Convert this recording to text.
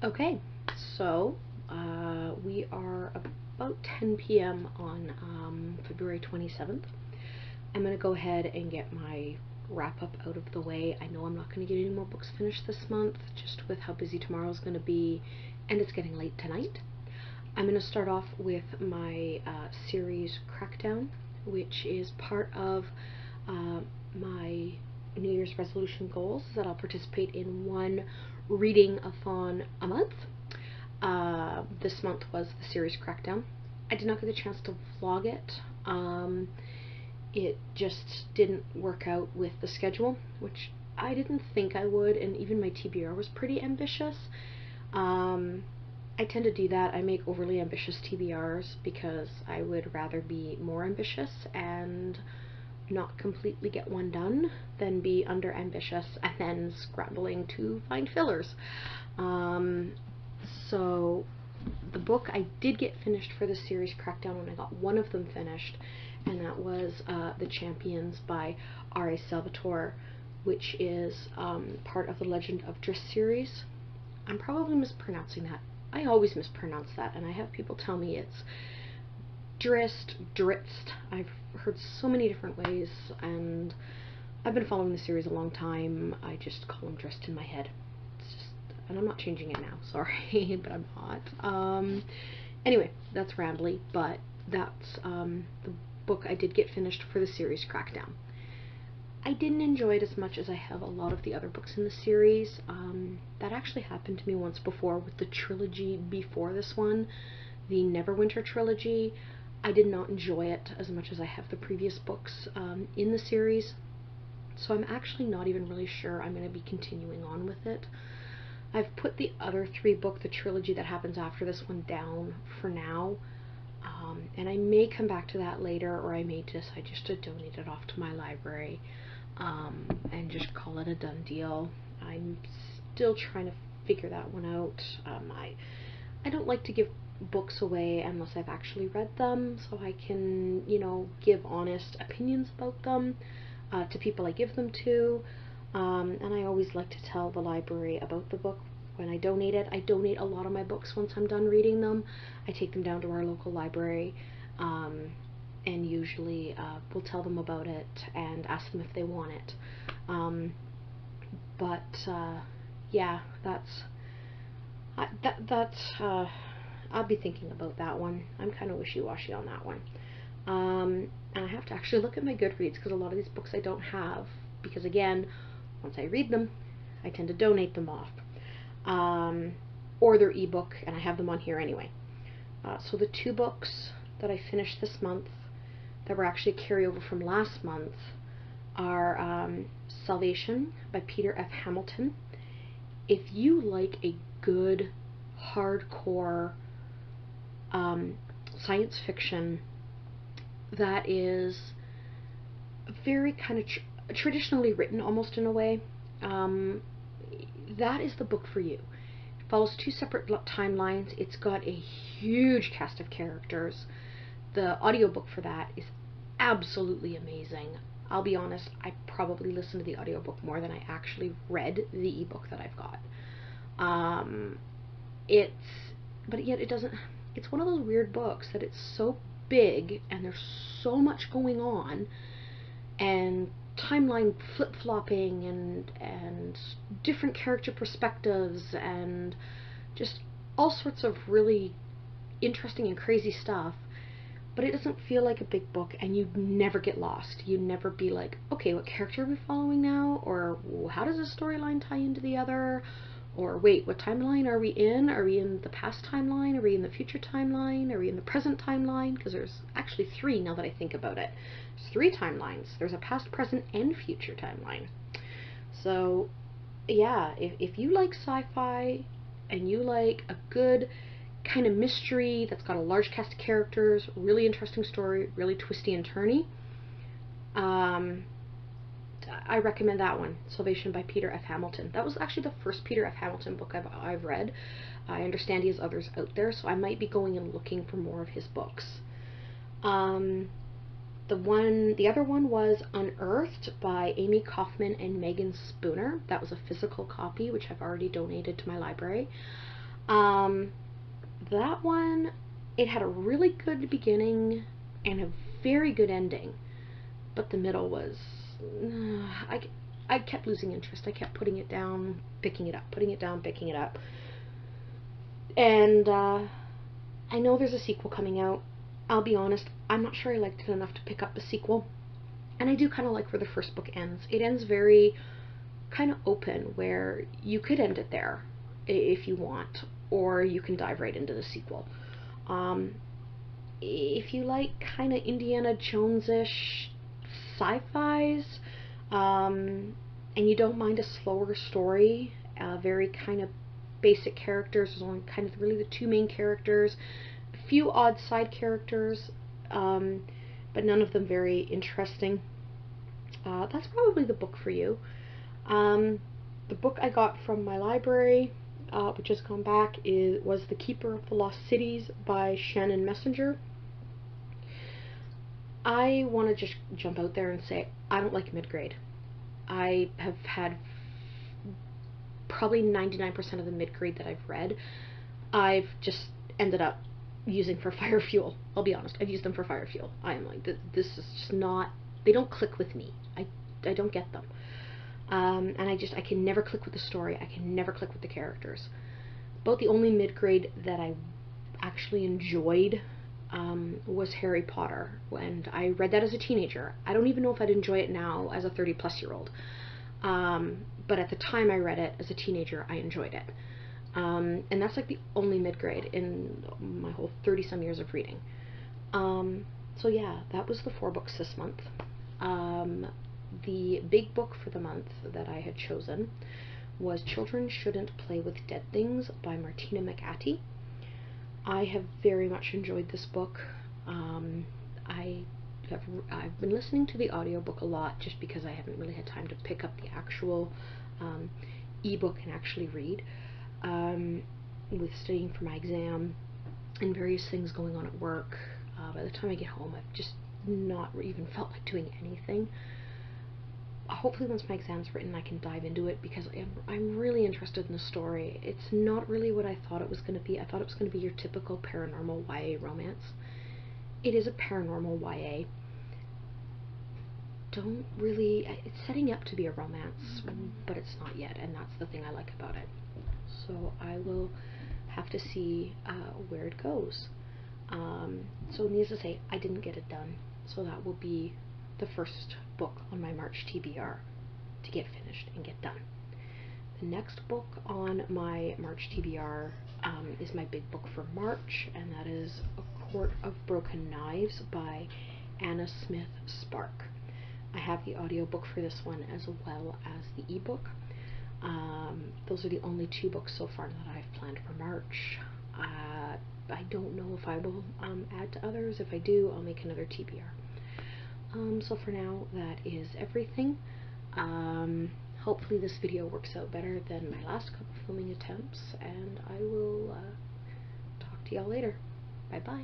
Okay, so we are about 10 p.m. on February 27th. I'm going to go ahead and get my wrap up out of the way. I know I'm not going to get any more books finished this month, just with how busy tomorrow's going to be, and it's getting late tonight. I'm going to start off with my series Crackdown, which is part of my New Year's resolution goals, that I'll participate in one reading-a-thon a month. This month was the series Crackdown. I did not get the chance to vlog it. It just didn't work out with the schedule, which I didn't think I would, and even my TBR was pretty ambitious. I tend to do that. I make overly ambitious TBRs because I would rather be more ambitious and not completely get one done than be under ambitious and then scrambling to find fillers. So the book I did get finished for the series Crackdown when I got one of them finished, and that was The Champions by R.A. Salvatore, which is part of the Legend of Drizzt series. I'm probably mispronouncing that. I always mispronounce that, and I have people tell me it's Drizzt, Drizzt. I've heard so many different ways, and I've been following the series a long time. I just call him Drizzt in my head. It's just, and I'm not changing it now, sorry, but I'm not. Anyway, that's rambly, but that's the book I did get finished for the series Crackdown. I didn't enjoy it as much as I have a lot of the other books in the series. That actually happened to me once before with the trilogy before this one, the Neverwinter trilogy. I did not enjoy it as much as I have the previous books in the series, so I'm actually not even really sure I'm going to be continuing on with it. I've put the other three books, the trilogy that happens after this one, down for now, and I may come back to that later, or I may decide just to donate it off to my library and just call it a done deal. I'm still trying to figure that one out. I don't like to give books away unless I've actually read them, so I can, give honest opinions about them to people I give them to. And I always like to tell the library about the book when I donate it. I donate a lot of my books once I'm done reading them. I take them down to our local library, and usually we'll tell them about it and ask them if they want it. Yeah, I'll be thinking about that one. I'm kind of wishy-washy on that one. And I have to actually look at my Goodreads, because a lot of these books I don't have, because again, once I read them, I tend to donate them off. Or they're ebook, and I have them on here anyway. So the two books that I finished this month that were actually a carryover from last month are Salvation by Peter F. Hamilton. If you like a good, hardcore science fiction that is very kind of traditionally written, almost in a way, that is the book for you. It follows two separate timelines. It's got a huge cast of characters. The audiobook for that is absolutely amazing. I'll be honest, I probably listened to the audiobook more than I actually read the ebook that I've got. But yet it doesn't, it's one of those weird books that it's so big and there's so much going on, and timeline flip-flopping and different character perspectives and just all sorts of really interesting and crazy stuff. But it doesn't feel like a big book, and you never get lost. You never be like, okay, what character are we following now? Or how does this storyline tie into the other? Or wait, what timeline are we in? Are we in the past timeline? Are we in the future timeline? Are we in the present timeline? Because there's actually three now that I think about it. There's three timelines. There's a past, present, and future timeline. So yeah, if you like sci-fi and you like a good kind of mystery that's got a large cast of characters, really interesting story, really twisty and turny, I recommend that one, Salvation by Peter F. Hamilton. That was actually the first Peter F. Hamilton book I've read. I understand he has others out there, so I might be going and looking for more of his books. The other one was Unearthed by Amy Kaufman and Megan Spooner. That was a physical copy, which I've already donated to my library. That one, it had a really good beginning and a very good ending, but the middle was, I kept losing interest. I kept putting it down, picking it up, putting it down, picking it up. And I know there's a sequel coming out. I'll be honest, I'm not sure I liked it enough to pick up the sequel. And I do kind of like where the first book ends. It ends very kind of open, where you could end it there if you want, or you can dive right into the sequel. If you like kind of Indiana Jones-ish sci-fis, and you don't mind a slower story, very kind of basic characters. There's only kind of really the two main characters, a few odd side characters, but none of them very interesting. That's probably the book for you. The book I got from my library, which has gone back, was The Keeper of the Lost Cities by Shannon Messenger. I want to just jump out there and say I don't like mid-grade. I have had probably 99% of the mid-grade that I've read, I've just ended up using for fire fuel. I'll be honest, I've used them for fire fuel. I'm like, this is just not, they don't click with me. I don't get them. And I can never click with the story. I can never click with the characters. About the only mid-grade that I actually enjoyed was Harry Potter, and I read that as a teenager. I don't even know if I'd enjoy it now as a 30-plus-year-old. But at the time I read it as a teenager, I enjoyed it. And that's like the only mid-grade in my whole 30-some years of reading. So yeah, that was the 4 books this month. The big book for the month that I had chosen was Children Shouldn't Play with Dead Things by Martina McAtee. I have very much enjoyed this book. I've been listening to the audiobook a lot just because I haven't really had time to pick up the actual ebook and actually read. With studying for my exam and various things going on at work, by the time I get home I've just not even felt like doing anything. Hopefully once my exam's written I can dive into it, because I'm really interested in the story. It's not really what I thought it was going to be. I thought it was going to be your typical paranormal YA romance. It is a paranormal YA. It's setting up to be a romance, but it's not yet, and that's the thing I like about it. So I will have to see where it goes. So needless to say, I didn't get it done, so that will be the first book on my March TBR to get finished and get done. The next book on my March TBR is my big book for March, and that is A Court of Broken Knives by Anna Smith Spark. I have the audiobook for this one as well as the ebook. Those are the only 2 books so far that I've planned for March. I don't know if I will add to others. If I do, I'll make another TBR. So for now, that is everything. Hopefully this video works out better than my last couple filming attempts, and I will talk to y'all later. Bye bye.